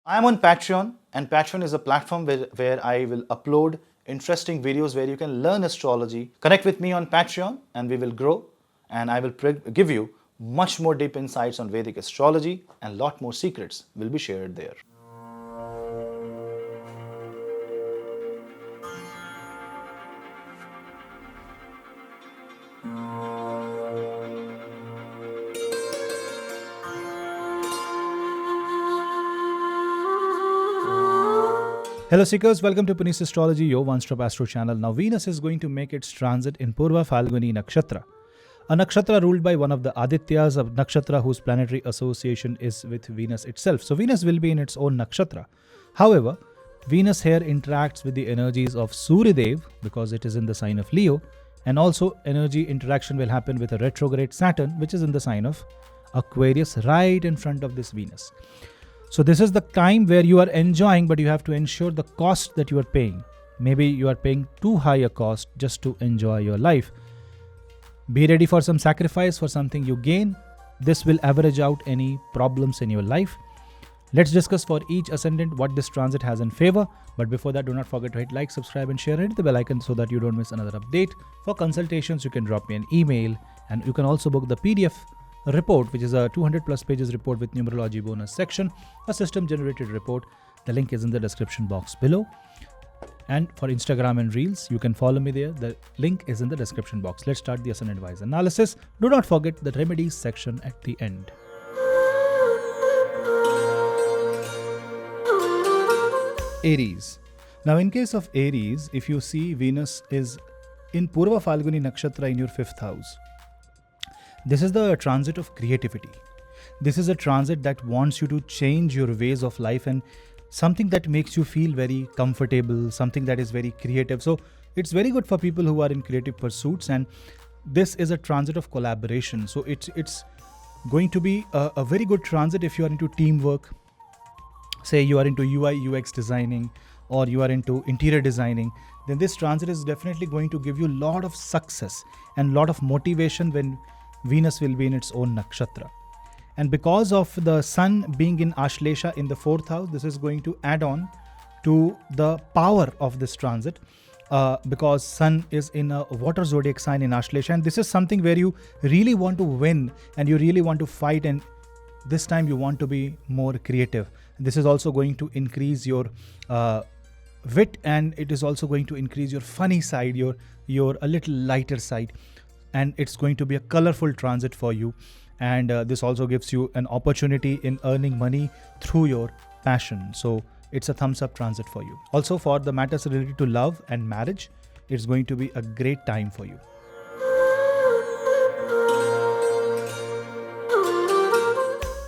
I am on Patreon, and Patreon is a platform where I will upload interesting videos where you can learn astrology. Connect with me on Patreon, and we will grow. And I will give you much more deep insights on Vedic astrology, and lot more secrets will be shared there. Hello Seekers, welcome to Punneits Astrology, your one-stop astro channel. Now Venus is going to make its transit in Purva Phalguni Nakshatra. A nakshatra ruled by one of the Adityas, a nakshatra whose planetary association is with Venus itself. So Venus will be in its own nakshatra. However, Venus here interacts with the energies of Suryadev because it is in the sign of Leo, and also energy interaction will happen with a retrograde Saturn which is in the sign of Aquarius right in front of this Venus. So this is the time where you are enjoying, but you have to ensure the cost that you are paying. Maybe you are paying too high a cost just to enjoy your life. Be ready for some sacrifice for something you gain. This will average out any problems in your life. Let's discuss for each ascendant what this transit has in favor. But before that, do not forget to hit like, subscribe and share, and hit the bell icon so that you don't miss another update. For consultations, you can drop me an email, and you can also book the PDF report, which is a 200 plus pages report with numerology bonus section, a system generated report. The link is in the description box below. And for Instagram and Reels, you can follow me there. The link is in the description box. Let's start the ascendant wise analysis. Do not forget the remedies section at the end. Aries. Now in case of Aries, if you see Venus is in Purva Phalguni Nakshatra in your 5th house, this is the transit of creativity. This is a transit that wants you to change your ways of life and something that makes you feel very comfortable, something that is very creative. So it's very good for people who are in creative pursuits, and this is a transit of collaboration. So it's going to be a very good transit if you are into teamwork. Say you are into UI UX designing, or you are into interior designing, then this transit is definitely going to give you a lot of success and a lot of motivation when Venus will be in its own nakshatra. And because of the sun being in Ashlesha in the 4th house, this is going to add on to the power of this transit, because sun is in a water zodiac sign in Ashlesha, and this is something where you really want to win and you really want to fight, and this time you want to be more creative. This is also going to increase your wit, and it is also going to increase your funny side, your a little lighter side. And it's going to be a colorful transit for you, and this also gives you an opportunity in earning money through your passion. So it's a thumbs up transit for you. Also for the matters related to love and marriage, it's going to be a great time for you.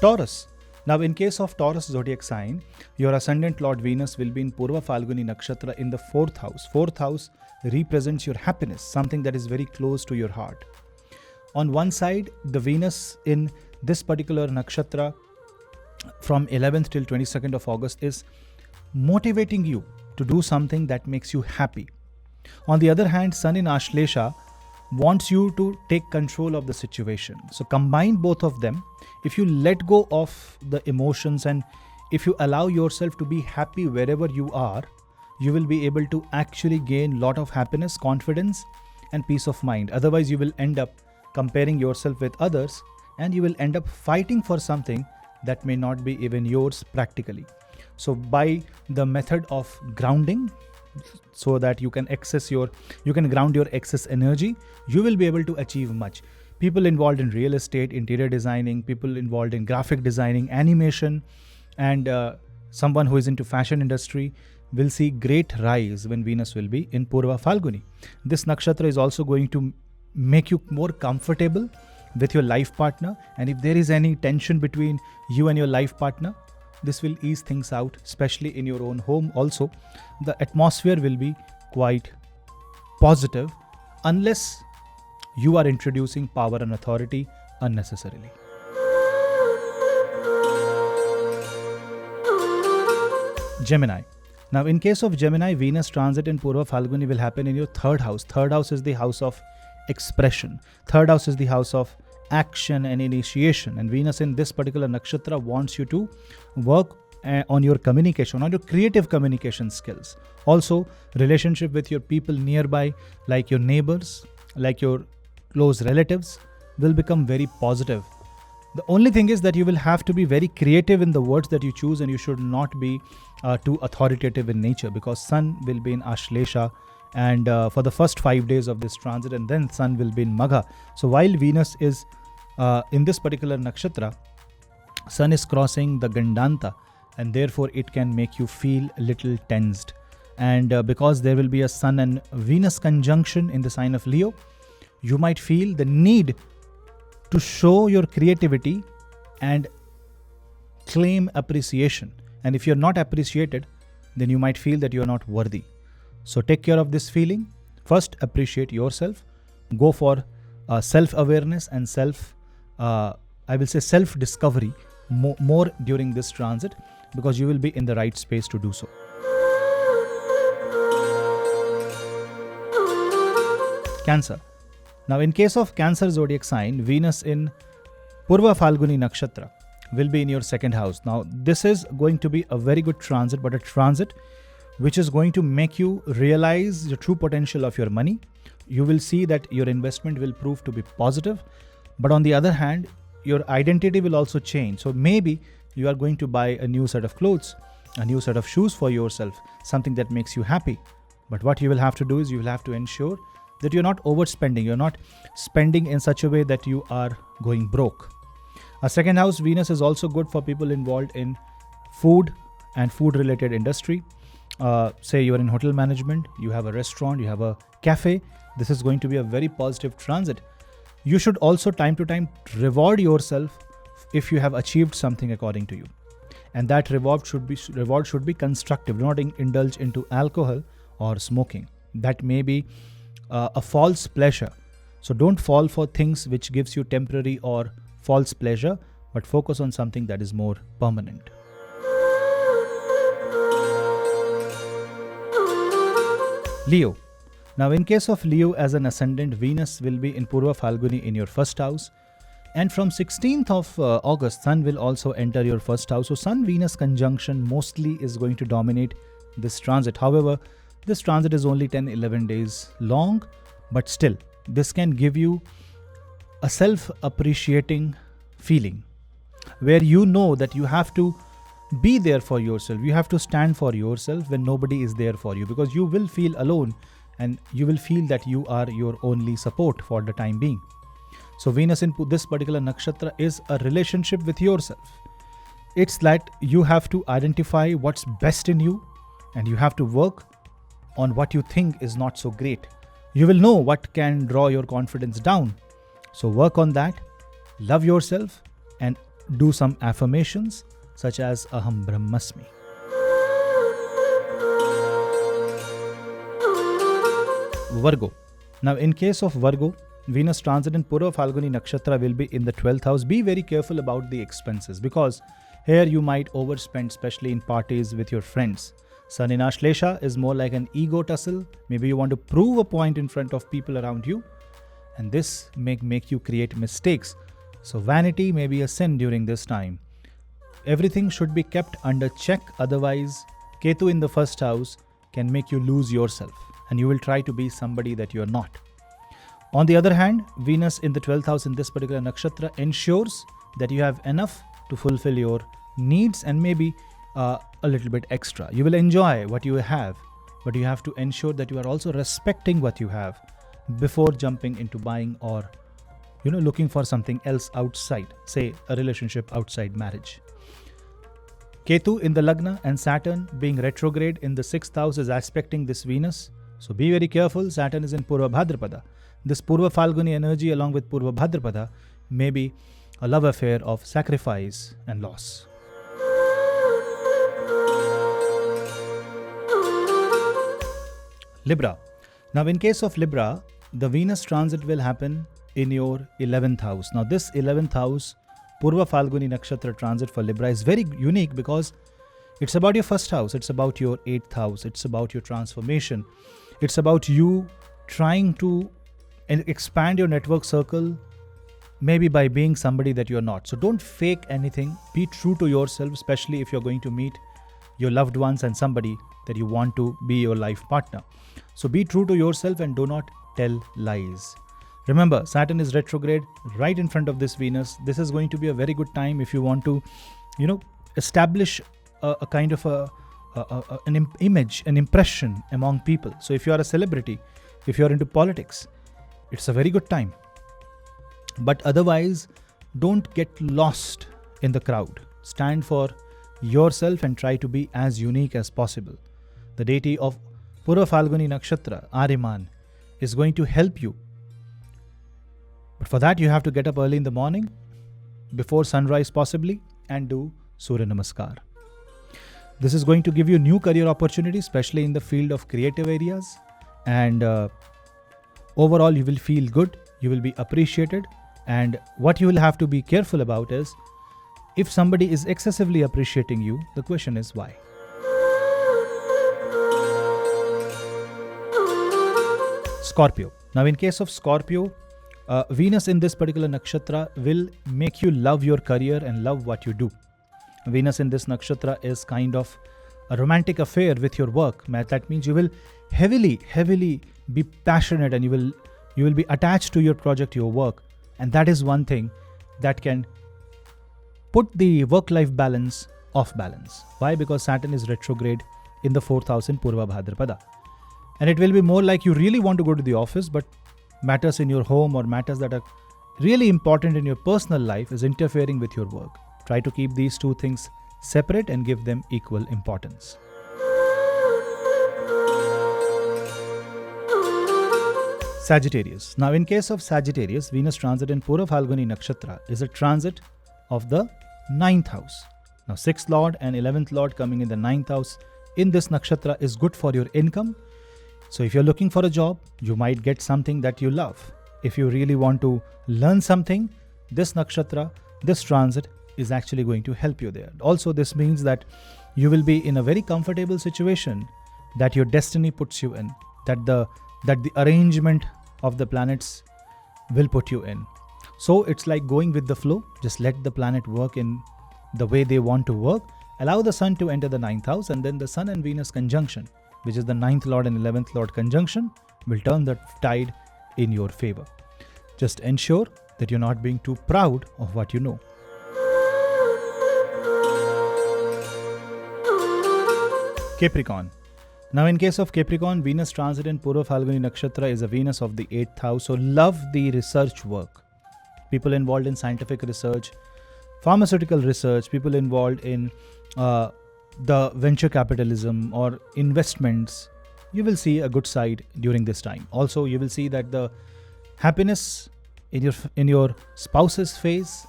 Taurus. Now in case of Taurus zodiac sign, your ascendant Lord Venus will be in Purva Phalguni Nakshatra in the 4th house. 4th house represents your happiness, something that is very close to your heart. On one side, the Venus in this particular nakshatra from 11th till 22nd of August is motivating you to do something that makes you happy. On the other hand, Sun in Ashlesha wants you to take control of the situation. So combine both of them. If you let go of the emotions and if you allow yourself to be happy wherever you are, you will be able to actually gain a lot of happiness, confidence and peace of mind. Otherwise, you will end up comparing yourself with others, and you will end up fighting for something that may not be even yours practically. So by the method of grounding, so that you can ground your excess energy, you will be able to achieve much. People involved in real estate, interior designing, people involved in graphic designing, animation, and someone who is into fashion industry will see great rise when Venus will be in Purva Phalguni. This nakshatra is also going to make you more comfortable with your life partner, and if there is any tension between you and your life partner, this will ease things out, especially in your own home. Also, the atmosphere will be quite positive unless you are introducing power and authority unnecessarily. Gemini. Now, in case of Gemini, Venus transit in Purva Phalguni will happen in your 3rd house. 3rd house is the house of expression. 3rd house is the house of action and initiation. And Venus in this particular nakshatra wants you to work on your communication, on your creative communication skills. Also, relationship with your people nearby, like your neighbors, like your close relatives, will become very positive. The only thing is that you will have to be very creative in the words that you choose, and you should not be too authoritative in nature, because Sun will be in Ashlesha and for the first 5 days of this transit, and then Sun will be in Magha. So while Venus is in this particular nakshatra, Sun is crossing the Gandanta, and therefore it can make you feel a little tensed. And because there will be a Sun and Venus conjunction in the sign of Leo, you might feel the need to show your creativity and claim appreciation. And if you're not appreciated, then you might feel that you're not worthy. So take care of this feeling. First, appreciate yourself. Go for self-awareness and self-discovery more during this transit, because you will be in the right space to do so. Cancer. Now, in case of Cancer zodiac sign, Venus in Purva Phalguni Nakshatra will be in your second house. Now, this is going to be a very good transit, but a transit which is going to make you realize the true potential of your money. You will see that your investment will prove to be positive, but on the other hand, your identity will also change. So maybe you are going to buy a new set of clothes, a new set of shoes for yourself, something that makes you happy. But what you will have to do is you will have to ensure that you're not overspending. You're not spending in such a way that you are going broke. A second house Venus is also good for people involved in food and food related industry. Say you're in hotel management, you have a restaurant, you have a cafe. This is going to be a very positive transit. You should also time to time reward yourself if you have achieved something according to you. And that reward should be constructive. Do not indulge into alcohol or smoking. That may be a false pleasure. So don't fall for things which gives you temporary or false pleasure, but focus on something that is more permanent. Leo. Now, in case of Leo as an ascendant, Venus will be in Purva Phalguni in your first house. And from 16th of August, Sun will also enter your first house. So Sun-Venus conjunction mostly is going to dominate this transit. However, this transit is only 10-11 days long, but still, this can give you a self-appreciating feeling where you know that you have to be there for yourself. You have to stand for yourself when nobody is there for you, because you will feel alone and you will feel that you are your only support for the time being. So Venus in this particular nakshatra is a relationship with yourself. It's that you have to identify what's best in you and you have to work on what you think is not so great. You will know what can draw your confidence down. So work on that, love yourself, and do some affirmations such as Aham Brahmasmi. Virgo. Now, in case of Virgo, Venus transit in Purva Phalguni Nakshatra will be in the 12th house. Be very careful about the expenses, because here you might overspend, especially in parties with your friends. Sun in Ashlesha is more like an ego tussle. Maybe you want to prove a point in front of people around you, and this may make you create mistakes. So vanity may be a sin during this time. Everything should be kept under check, otherwise Ketu in the first house can make you lose yourself and you will try to be somebody that you are not. On the other hand, Venus in the 12th house in this particular nakshatra ensures that you have enough to fulfill your needs and maybe a little bit extra. You will enjoy what you have, but you have to ensure that you are also respecting what you have before jumping into buying or looking for something else outside, say a relationship outside marriage. Ketu in the Lagna and Saturn being retrograde in the 6th house is aspecting this Venus. So be very careful. Saturn is in Purva Bhadrapada. This Purva Phalguni energy along with Purva Bhadrapada may be a love affair of sacrifice and loss. Libra. Now, in case of Libra, the Venus transit will happen in your 11th house. Now, this 11th house, Purva Phalguni Nakshatra transit for Libra is very unique because it's about your first house, it's about your 8th house, it's about your transformation, it's about you trying to expand your network circle, maybe by being somebody that you're not. So don't fake anything. Be true to yourself, especially if you're going to meet your loved ones and somebody that you want to be your life partner. So be true to yourself and do not tell lies. Remember, Saturn is retrograde right in front of this Venus. This is going to be a very good time if you want to, establish a kind of an image, an impression among people. So if you are a celebrity, if you are into politics, it's a very good time. But otherwise, don't get lost in the crowd. Stand for yourself and try to be as unique as possible. The deity of Purva Phalguni Nakshatra, Ariman, is going to help you. But for that, you have to get up early in the morning, before sunrise possibly, and do Surya Namaskar. This is going to give you new career opportunities, especially in the field of creative areas. And overall, you will feel good, you will be appreciated. And what you will have to be careful about is, if somebody is excessively appreciating you, the question is why? Scorpio. Now, in case of Scorpio, Venus in this particular nakshatra will make you love your career and love what you do. Venus in this nakshatra is kind of a romantic affair with your work. That means you will heavily be passionate, and you will be attached to your project, your work. And that is one thing that can put the work-life balance off balance. Why? Because Saturn is retrograde in the 4th house in Purva Bhadrapada. And it will be more like you really want to go to the office, but matters in your home or matters that are really important in your personal life is interfering with your work. Try to keep these two things separate and give them equal importance. Sagittarius. Now, in case of Sagittarius, Venus transit in Purva Phalguni Nakshatra is a transit of the 9th house. Now, 6th Lord and 11th Lord coming in the 9th house in this nakshatra is good for your income. So, if you're looking for a job, you might get something that you love. If you really want to learn something, this nakshatra, this transit is actually going to help you there. Also, this means that you will be in a very comfortable situation that your destiny puts you in, that the arrangement of the planets will put you in. So it's like going with the flow. Just let the planet work in the way they want to work. Allow the sun to enter the 9th house, and then the sun and Venus conjunction, which is the 9th Lord and 11th Lord conjunction, will turn the tide in your favor. Just ensure that you're not being too proud of what you know. Capricorn. Now, in case of Capricorn, Venus transit in Purva Phalguni Nakshatra is a Venus of the 8th house. So love the research work. People involved in scientific research, pharmaceutical research, people involved in the venture capitalism or investments, you will see a good side during this time. Also, you will see that the happiness in your spouse's face,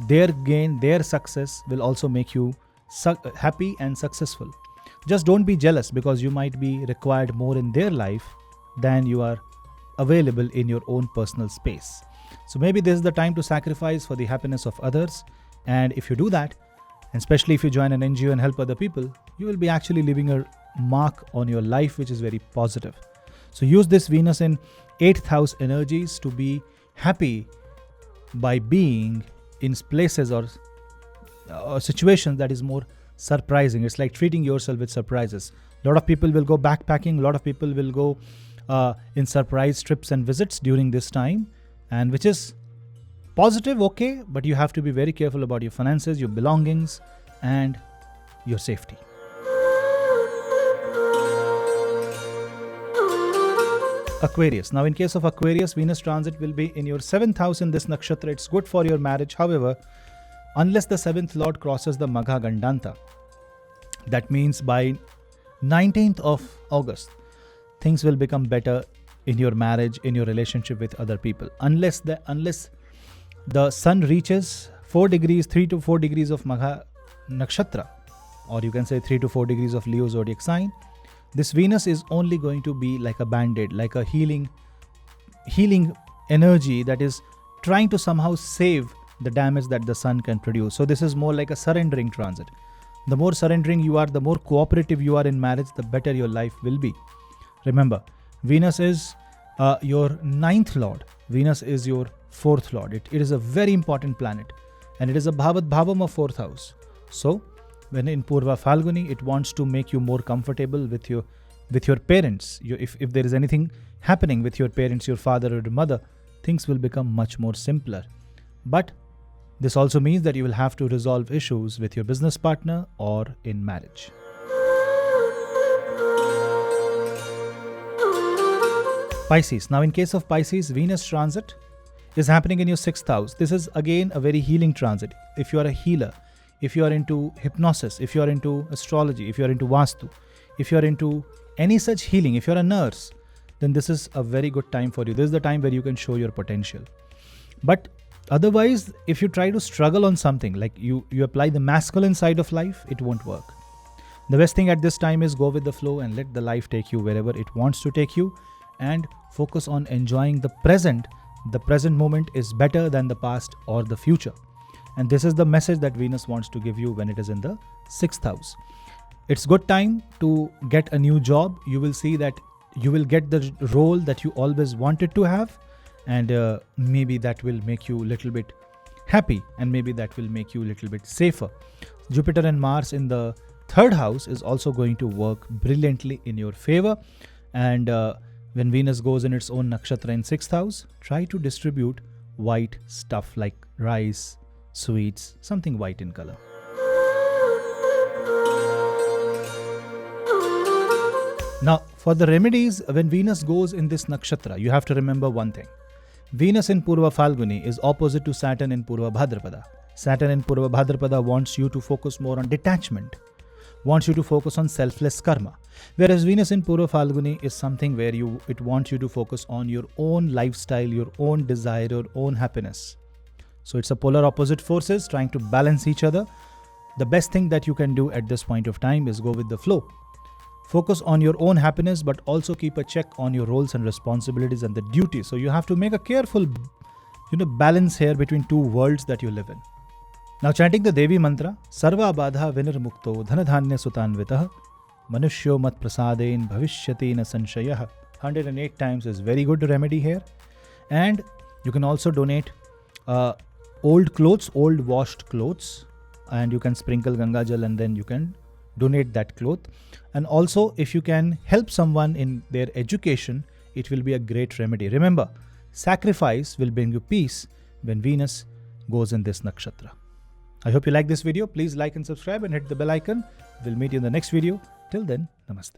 their gain, their success will also make you happy and successful. Just don't be jealous, because you might be required more in their life than you are available in your own personal space. So maybe this is the time to sacrifice for the happiness of others. And if you do that, and especially if you join an NGO and help other people, you will be actually leaving a mark on your life, which is very positive. So use this Venus in 8th house energies to be happy by being in places or situations that is more surprising. It's like treating yourself with surprises. A lot of people will go backpacking. A lot of people will go in surprise trips and visits during this time, and which is positive, okay, but you have to be very careful about your finances, your belongings, and your safety. Aquarius. Now, in case of Aquarius, Venus transit will be in your 7th house in this nakshatra. It's good for your marriage. However, unless the 7th Lord crosses the Magha Gandanta, that means by 19th of August, things will become better in your marriage, in your relationship with other people. Unless the sun reaches 3 to 4 degrees of Magha Nakshatra, or you can say 3 to 4 degrees of Leo zodiac sign, this Venus is only going to be like a band-aid, like a healing energy that is trying to somehow save the damage that the sun can produce. So this is more like a surrendering transit. The more surrendering you are, the more cooperative you are in marriage, the better your life will be. Remember, Venus is your 9th Lord. Venus is your fourth lord. It is a very important planet, and it is a bhavat bhavam of fourth house. So when in Purva Phalguni, it wants to make you more comfortable with your parents. If there is anything happening with your parents, your father or your mother, things will become much more simpler. But this also means that you will have to resolve issues with your business partner or in marriage. Pisces. Now in case of Pisces, Venus transit is happening in your 6th house. This is again a very healing transit. If you are a healer, if you are into hypnosis, if you are into astrology, if you are into Vastu, if you are into any such healing, if you are a nurse, then this is a very good time for you. This is the time where you can show your potential. But otherwise, if you try to struggle on something, like you apply the masculine side of life, it won't work. The best thing at this time is go with the flow and let the life take you wherever it wants to take you, and focus on enjoying the present. The present moment is better than the past or the future. And this is the message that Venus wants to give you when it is in the 6th house. It's good time to get a new job. You will see that you will get the role that you always wanted to have, and maybe that will make you a little bit happy, and maybe that will make you a little bit safer. Jupiter and Mars in the 3rd house is also going to work brilliantly in your favor. And when Venus goes in its own nakshatra in 6th house, try to distribute white stuff like rice, sweets, something white in color. Now, for the remedies, when Venus goes in this nakshatra, you have to remember one thing. Venus in Purva Phalguni is opposite to Saturn in Purva Bhadrapada. Saturn in Purva Bhadrapada wants you to focus more on detachment, wants you to focus on selfless karma. Whereas Venus in Purva Phalguni is something where it wants you to focus on your own lifestyle, your own desire, your own happiness. So it's a polar opposite forces trying to balance each other. The best thing that you can do at this point of time is go with the flow. Focus on your own happiness, but also keep a check on your roles and responsibilities and the duties. So you have to make a careful, balance here between two worlds that you live in. Now chanting the Devi mantra, Sarva Badha Vinirmukto Dhanadhanya Sutanvitah Manushyo Mat Prasadein Bhavishyati Na Sanshayah. 108 times is very good remedy here. And you can also donate old clothes, old washed clothes, and you can sprinkle Ganga Jal and then you can donate that cloth. And also, if you can help someone in their education, it will be a great remedy. Remember, sacrifice will bring you peace when Venus goes in this nakshatra. I hope you like this video. Please like and subscribe and hit the bell icon. We'll meet you in the next video. Till then, namaste.